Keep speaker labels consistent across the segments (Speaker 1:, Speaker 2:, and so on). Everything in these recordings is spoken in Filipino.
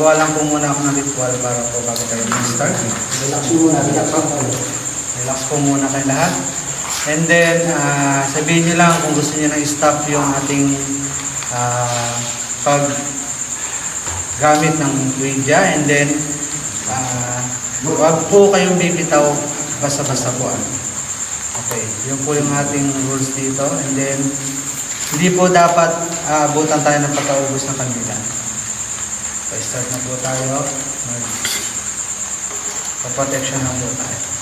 Speaker 1: Gagawa lang po muna ako ng ritual para po bago tayo mag-start.
Speaker 2: Relax muna, relax pa po.
Speaker 1: Relax po muna kayo lahat. And then, sabihin nyo lang kung gusto nyo na i-stop yung ating paggamit ng Ouija. And then, huwag po kayong bibitaw basta-basta po. Okay, yun po yung ating rules dito. And then, hindi po dapat abutan tayo ng pagkaubos ng kandila. Okay, start na po tayo. Mag-protection na po tayo.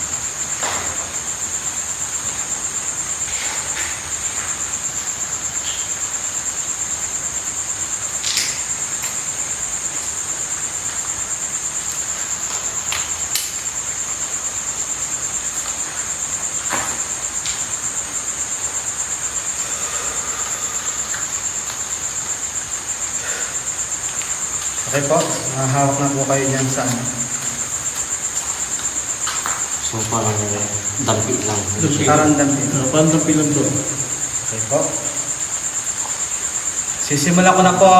Speaker 1: Okay po, hawak na po kayo dyan sa ano.
Speaker 3: So parang dampi lang.
Speaker 1: Parang dampi.
Speaker 2: Parang dampi lang doon.
Speaker 1: Okay po. Sisimulan ko na po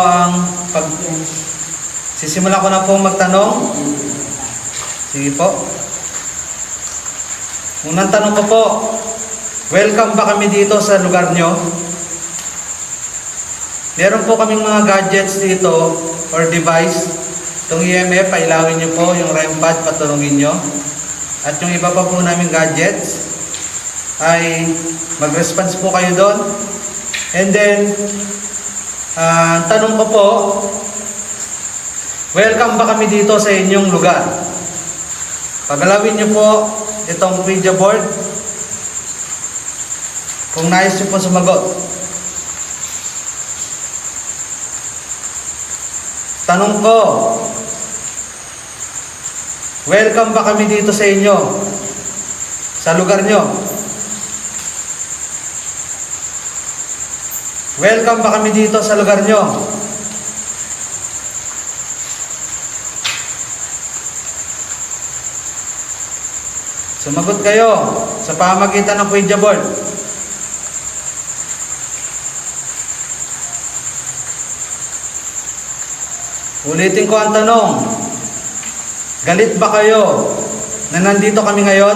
Speaker 1: Sisimulan ko na po magtanong. Sige po. Unang tanong ko po, welcome ba kami dito sa lugar nyo? Meron po kaming mga gadgets dito or device. Itong EMF, pailawin nyo po. Yung REM pad, patulungin nyo. At yung iba pa po namin gadgets ay mag-response po kayo doon. And then, tanong ko po, welcome ba kami dito sa inyong lugar? Pagalawin nyo po itong Ouija board. Kung nais nyo po sumagot. Tanong ko, welcome ba kami dito sa inyo? Sa lugar nyo? Welcome ba kami dito sa lugar nyo? Sumagot kayo sa pamamagitan ng Ouija board. Ulitin ko ang tanong. Galit ba kayo na nandito kami ngayon?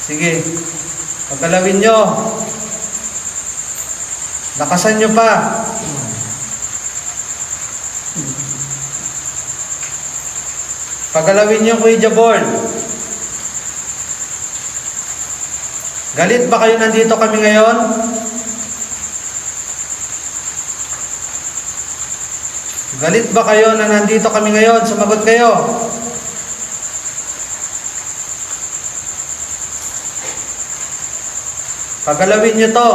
Speaker 1: Sige. Pagkalawin nyo. Lakasan nyo pa. Pagkalawin nyo ang Ouija board. Galit ba kayo nandito kami ngayon? Galit ba kayo na nandito kami ngayon? Sumagot kayo. Pagalawin nyo to.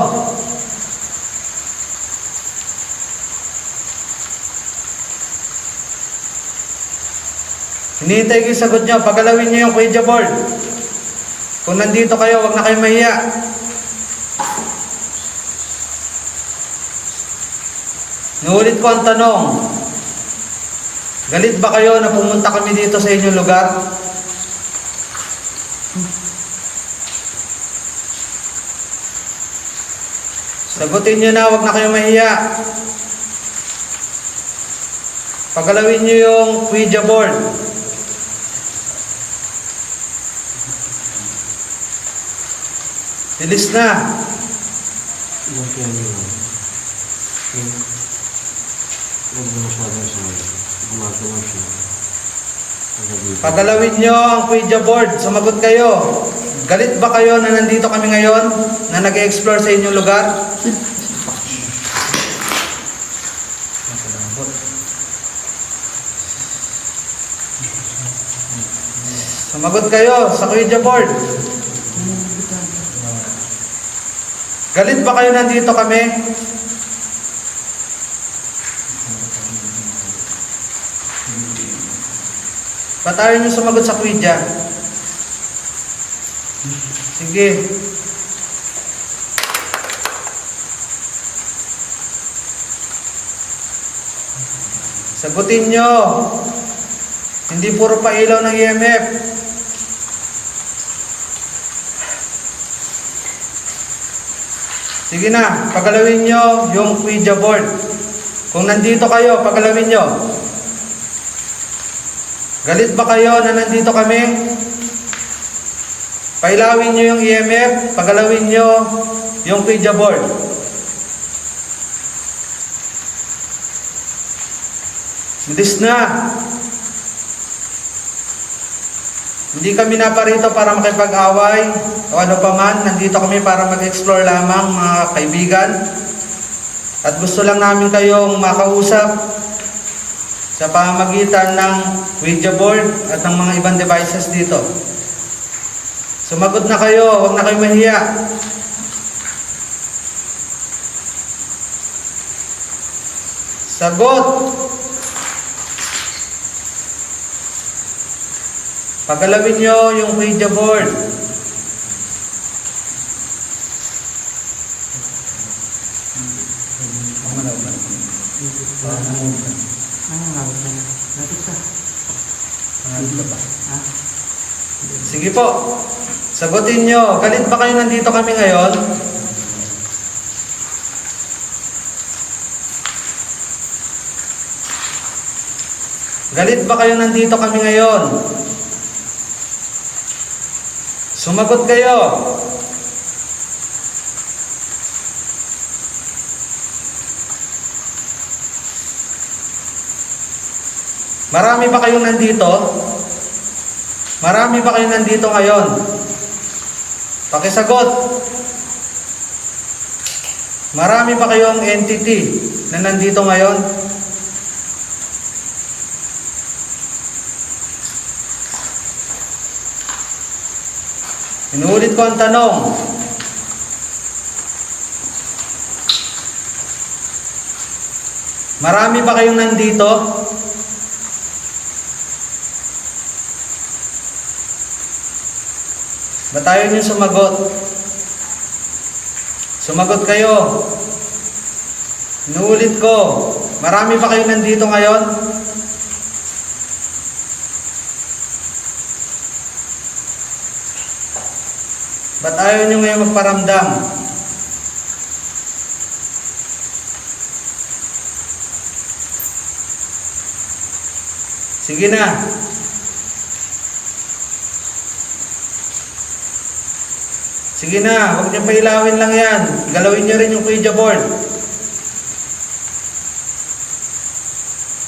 Speaker 1: Hinihintay ko yung sagot nyo. Pagalawin nyo yung Ouija board. Kung nandito kayo, huwag na kayo mahiya. Nuulit ko ang tanong. Galit ba kayo na pumunta kami dito sa inyong lugar? Sagutin nyo na, huwag na kayo mahiya. Pagalawin nyo yung Ouija board. Bilis na. Pagalawin nyo ang Ouija board. Sumagot kayo. Galit ba kayo na nandito kami ngayon? Na nag-explore sa inyong lugar? Sumagot kayo sa Ouija board. Galit ba kayo nandito kami? Patayin nyo sumagot sa Ouija. Sige. Sagutin nyo. Hindi puro pailaw ng EMF. Sige na, pagalawin nyo yung Ouija board. Kung nandito kayo, pagalawin nyo. Galit ba kayo na nandito kami? Pailawin nyo yung EMF, pagalawin nyo yung Ouija board. Bilis na. Hindi kami naparito para makipag-away o ano pa man. Nandito kami para mag-explore lamang, mga kaibigan. At gusto lang namin kayong makausap sa pamamagitan ng Ouija board at ng mga ibang devices dito. Sumagot na kayo, huwag na kayo mahiya. Sagot! Pagalawin nyo yung Ouija board. Sige po. Sagutin nyo. Galit ba kayo nandito kami ngayon? Galit ba kayo nandito kami ngayon? Sumagot kayo. Marami ba kayong nandito? Marami ba kayong nandito ngayon? Pakisagot. Marami ba kayong entity na nandito ngayon? Inuulit ko ang tanong. Marami ba kayong nandito? Batayan yung sumagot. Sumagot kayo. Inuulit ko. Marami ba kayong nandito ngayon? Ba't ayaw nyo ngayon magparamdam? Sige na. Sige na, huwag nyo pailawin lang yan. Galawin nyo rin yung Ouija board.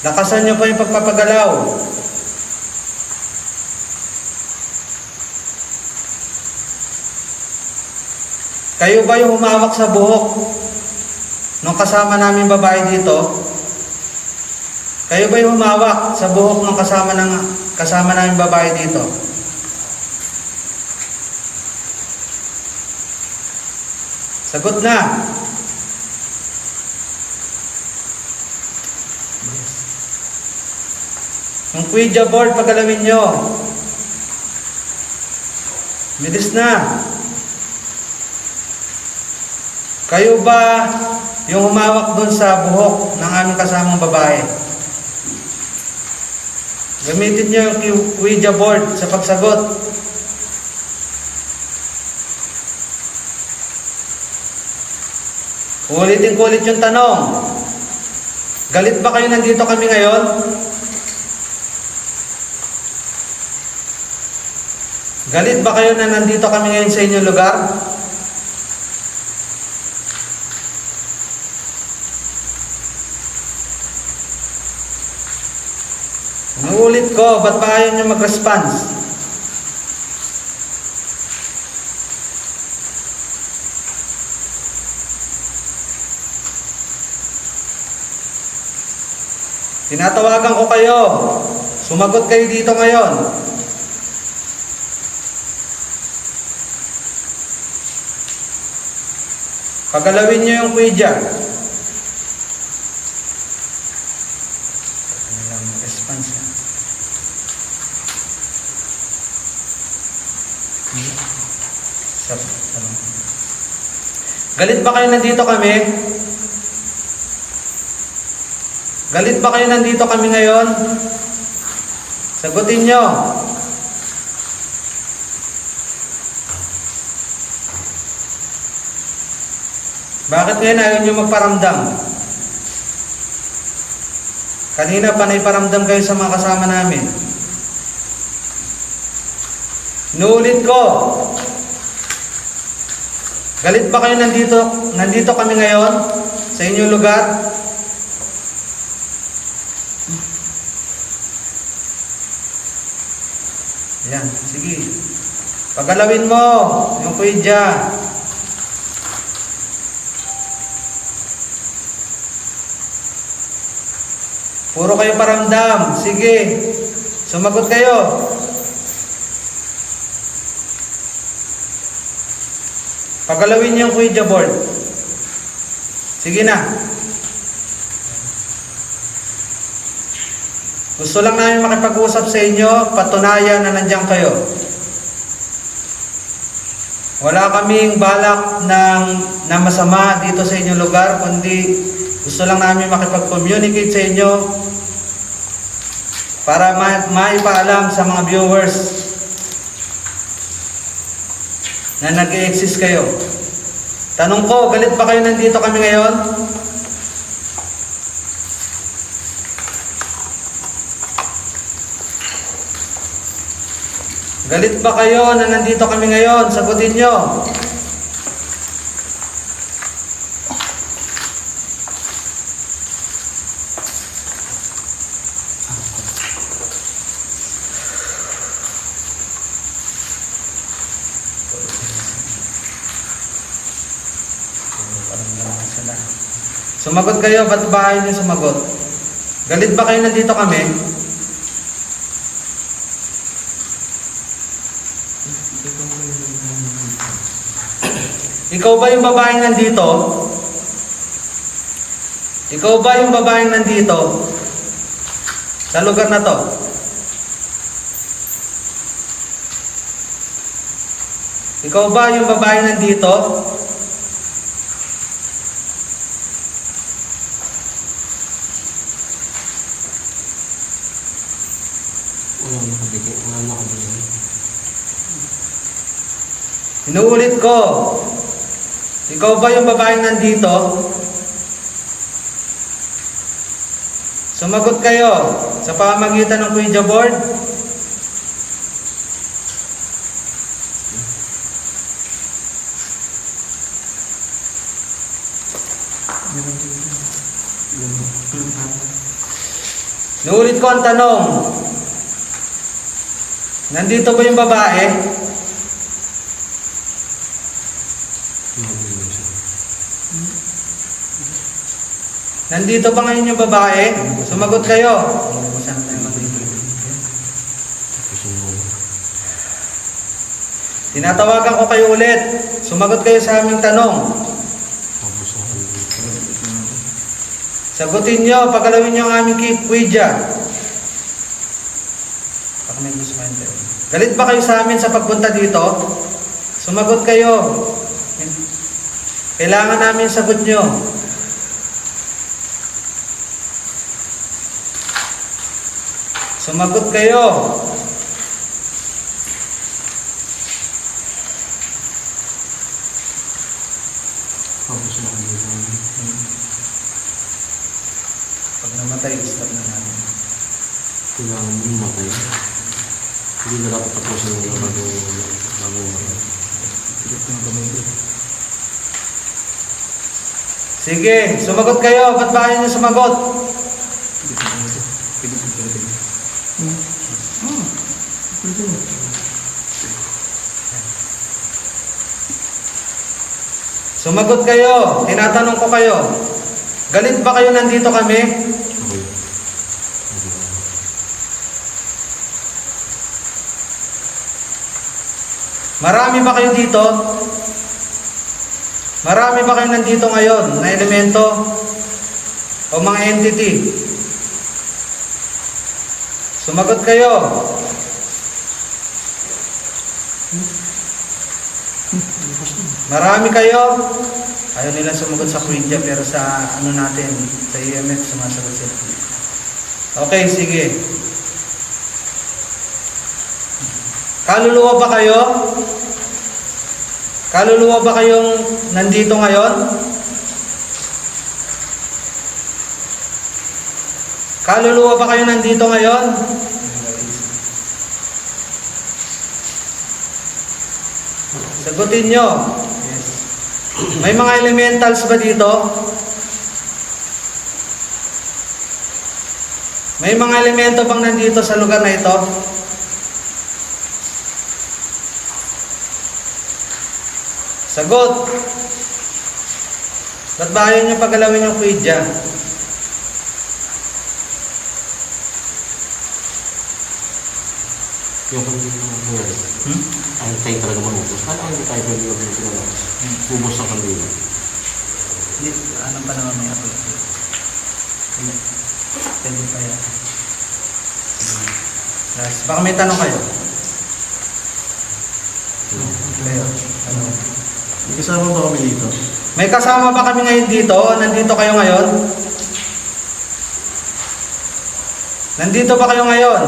Speaker 1: Lakasan nyo pa yung pagpapagalaw. Kayo ba yung humawak sa buhok nung kasama namin babae dito? Kayo ba yung humawak sa buhok nung kasama namin babae dito? Sagot na. Yung Ouija board, pagalawin nyo. Bilis na. Kayo ba yung humawak doon sa buhok ng aming kasamang babae? Gamitin nyo yung Ouija board sa pagsagot. Ulitin ko ulit yung tanong. Galit ba kayo nandito kami ngayon? Galit ba kayo na nandito kami ngayon sa inyong lugar? Inuulit ko, ba't ba ayaw nyo mag-response? Tinatawagan ko kayo. Sumagot kayo dito ngayon. Pagalawin nyo yung Ouija. Galit ba kayo nandito kami? Galit ba kayo nandito kami ngayon? Sagutin nyo. Bakit ngayon ayaw nyo magparamdam? Kanina panay paramdam kayo sa mga kasama namin. Inuulit ko. Galit ba kayo nandito kami ngayon sa inyong lugar? Yan, sige. Pagalawin mo yung kuya. Puro kayo paramdam. Sige. Sumagot kayo. Pagalawin niyo yung kuya board. Sige na. Gusto lang namin makipag-usap sa inyo, patunayan na nandiyan kayo. Wala kaming balak na masama dito sa inyong lugar, kundi gusto lang namin makipag-communicate sa inyo para maipaalam sa mga viewers na nag-i-exist kayo. Tanong ko, galit ba kayo nandito kami ngayon? Galit ba kayo na nandito kami ngayon? Sagutin nyo. Sumagot kayo, ba't ba ayaw nyo sumagot? Galit ba kayo nandito kami? Ikaw ba yung babaeng nandito? Ikaw ba yung babaeng nandito sa lugar na to? Ikaw ba yung babaeng nandito?
Speaker 3: Wala nakabigay.
Speaker 1: Inuulit ko. Ikaw ba yung babaeng nandito? Sumagot kayo sa pamamagitan ng Ouija board. Inuulit ko ang tanong. Nandito ba yung babae? Nandito ba ngayon yung babae? Sumagot kayo. Tinatawagan ko kayo ulit. Sumagot kayo sa aming tanong. Sagutin nyo, pagalawin nyo ang aming Ouija. Galit ba kayo sa amin sa pagpunta dito? Sumagot kayo. Kailangan namin sagot nyo. Sumagot kayo. Pag namatay, stop na natin.
Speaker 3: Kailangan yung matay. Hindi na dapat tapusin yung bago matay.
Speaker 1: Sige, sumagot kayo. Ba't ba ayaw nyo sumagot? Sumagot kayo. Tinatanong ko kayo. Galit ba kayo nandito kami? Marami ba kayo dito? Marami ba kayo nandito ngayon na elemento o mga entity? Sumagot kayo. Marami kayo? Ayaw nila sumagot sa Ouija pero sa ano natin, sa EMF sumasagot sila. Okay, sige. Kaluluwa ba kayo? Kaluluwa ba kayong nandito ngayon? Kaluluwa ba kayo nandito ngayon? Sagutin nyo. May mga elementals ba dito? May mga elemento bang nandito sa lugar na ito? Sagot. Ba't ba ayaw nyo pagalawin yung kuidya?
Speaker 3: Yung kung ang tayo talaga manubos. Paano hindi tayo pwede yung pinalabas? Ubos ang kandila.
Speaker 1: Ano pa naman may ako? Pwede pa yan. Guys, baka may tanong kayo. Leo, ano?
Speaker 2: May kasama ba kami dito?
Speaker 1: May kasama ba kami ngayon dito? Nandito kayo ngayon? Nandito ba kayo ngayon?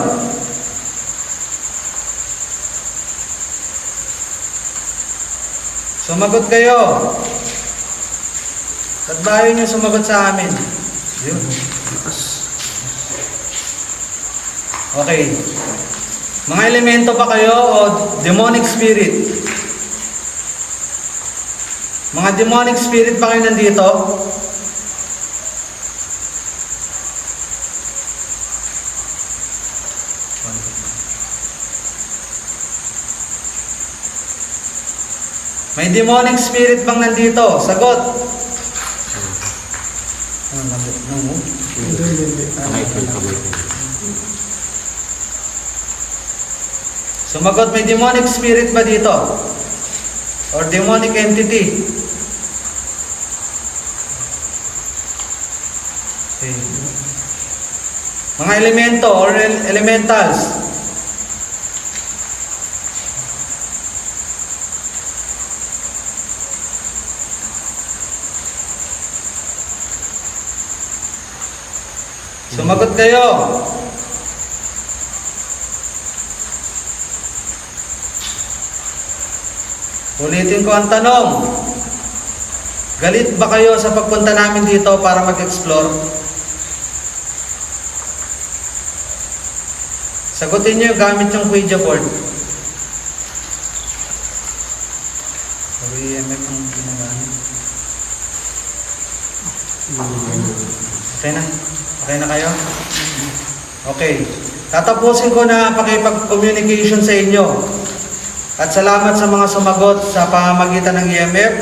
Speaker 1: Sumagot kayo. Ba't ba ayaw niyo sumagot sa amin? Yun. Okay. Mga elemento ba kayo o demonic spirit? Mga demonic spirit ba kayo nandito? May demonic spirit bang nandito? Sagot.
Speaker 3: Kamay ko, kamay ko.
Speaker 1: Sumagot, may demonic spirit ba dito? Or demonic entity? Okay. Mga elemento or elementals. Sumagot kayo. Ulitin ko ang tanong. Galit ba kayo sa pagpunta namin dito para mag-explore? Sagutin nyo gamit yung Ouija board. EMF ang ginagamit. Okay na? Okay na kayo? Okay. Tatapusin ko na pakipag-communication sa inyo. At salamat sa mga sumagot sa pamamagitan ng EMF.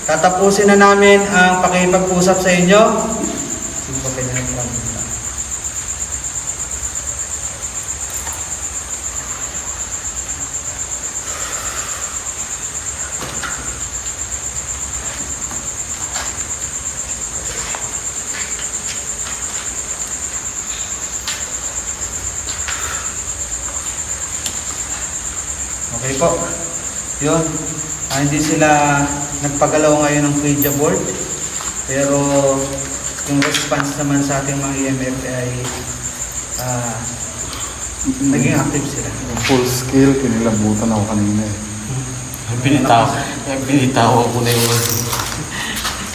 Speaker 1: Tatapusin na namin ang pakipag-usap sa inyo. Okay po. Yun. Hindi sila nagpagalaw ngayon ng Ouija board. Pero yung response naman sa ating mga EMF ay naging active sila.
Speaker 2: Full scale, kinilabutan ako kanina eh.
Speaker 3: Pinitaw ko na yung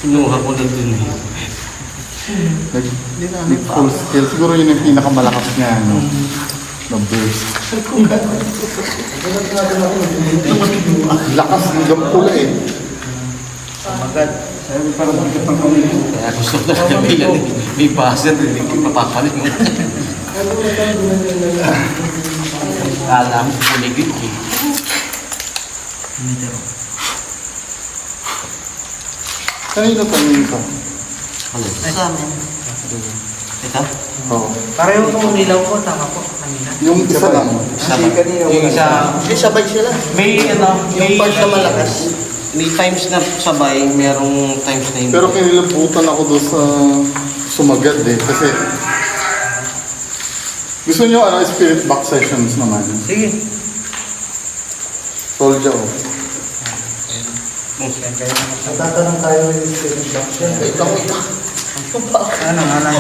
Speaker 3: kinuha ko na dun eh.
Speaker 2: Full scale, siguro yun yung pinakamalakas niya, no? Na-burst. Lakas hanggang pula eh.
Speaker 1: Magad.
Speaker 2: Sabi parang bigat ng kamay ko.
Speaker 3: Kaya gusto ko na sabihin yan. May buzzer, hindi ko papapalit mo. Alam ko puligid eh.
Speaker 2: Kanino tanong ito?
Speaker 3: Ano? Sa amin. Ito?
Speaker 2: Oo.
Speaker 1: Pareho itong umilaw ko, tama po, kanina.
Speaker 2: Yung isa lang.
Speaker 3: Yung isa,
Speaker 4: Hindi, sabay sila.
Speaker 3: may ano,
Speaker 4: Yung part na malakas.
Speaker 3: may times na sabay, merong times na hindi.
Speaker 2: Pero kinilabutan ako doon sa sumagad eh. Kasi gusto nyo spirit box sessions naman.
Speaker 1: Sige.
Speaker 2: Soldier oh.
Speaker 1: Yan kayo.
Speaker 4: Tatanong tayo yung spirit box. Wait lang, wait lang.
Speaker 1: Ano?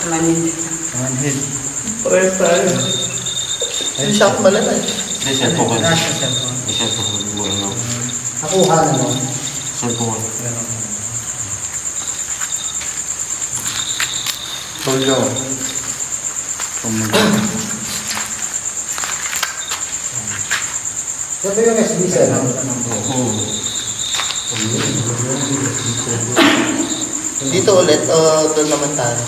Speaker 4: Manhid.
Speaker 1: Manhid.
Speaker 4: Parehas tayo. Yung shot pala na eh.
Speaker 3: Hindi, cellphone ko.
Speaker 1: Nasa cellphone.
Speaker 3: Hindi, cellphone ko. Ano?
Speaker 4: Nakuha na mo.
Speaker 3: Cellphone ko.
Speaker 2: Soldier oh.
Speaker 4: Ito yung SB sir. Dito ulit, doon naman tayo.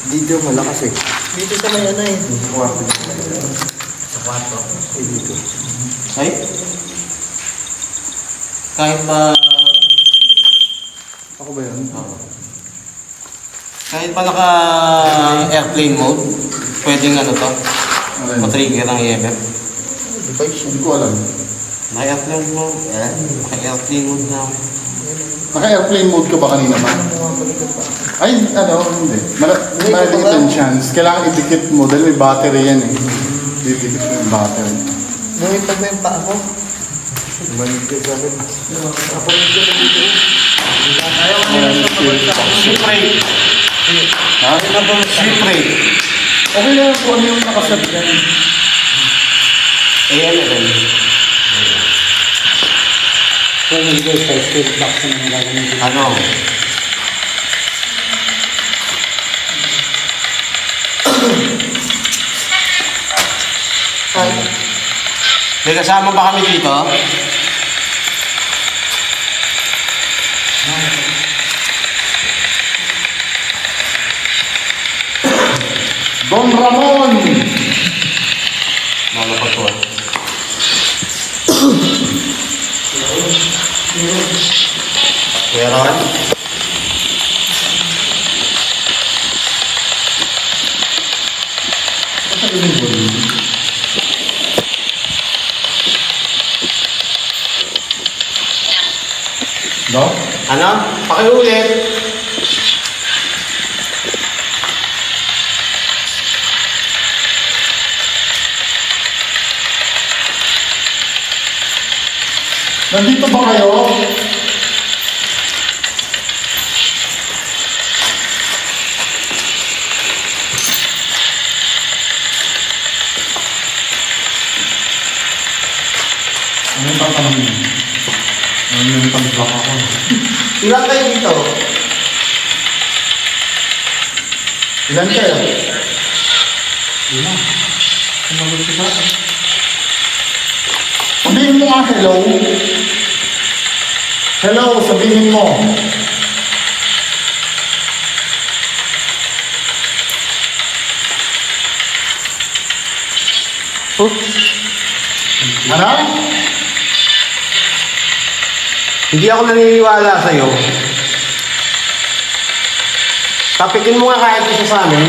Speaker 3: Dito malakas eh.
Speaker 4: Dito sa may ano eh.
Speaker 1: Sa kwarto.
Speaker 3: Dito. Ay? Kahit pa...
Speaker 2: Ako ba yun?
Speaker 3: Kahit pa naka-airplane mode, pwedeng ano to,
Speaker 2: Alin?
Speaker 3: matrigger ang EMF.
Speaker 4: Device
Speaker 2: Hindi ko alam.
Speaker 3: Naka-airplane mode, naka-airplane mode na.
Speaker 2: Naka-airplane mode ka ba kanina pa? Ay, ano, hindi. Maliliit yung chance. Kailangan idikit mo dahil may battery yan eh. Didikit mo yung battery.
Speaker 4: Lumipad mo yung paa mo.
Speaker 1: Ayaw ko nila sa pabagsak.
Speaker 3: Sleep rate.
Speaker 2: Ha?
Speaker 3: Sleep rate.
Speaker 2: Okay lang kung ano yung nakaset yan.
Speaker 3: AMFM.
Speaker 5: Kung hindi sa state box na mga gagawin ko.
Speaker 3: Ano?
Speaker 4: Ay,
Speaker 3: May kasama ba kami dito?
Speaker 2: Don Ramon!
Speaker 3: Malapag ko. Kuya Ron?
Speaker 2: No?
Speaker 3: Ano? Pakiulit.
Speaker 2: Nandito ba kayo? Ano yung tatanungin? Ano yung pag-block ako?
Speaker 4: ilan kayo dito?
Speaker 2: Ilan kayo? Sabihin mo nga hello. Hello, sabihin mo. Ano?
Speaker 3: Hindi ako naniniwala sa'yo. Tapikin mo nga kahit isa sa amin.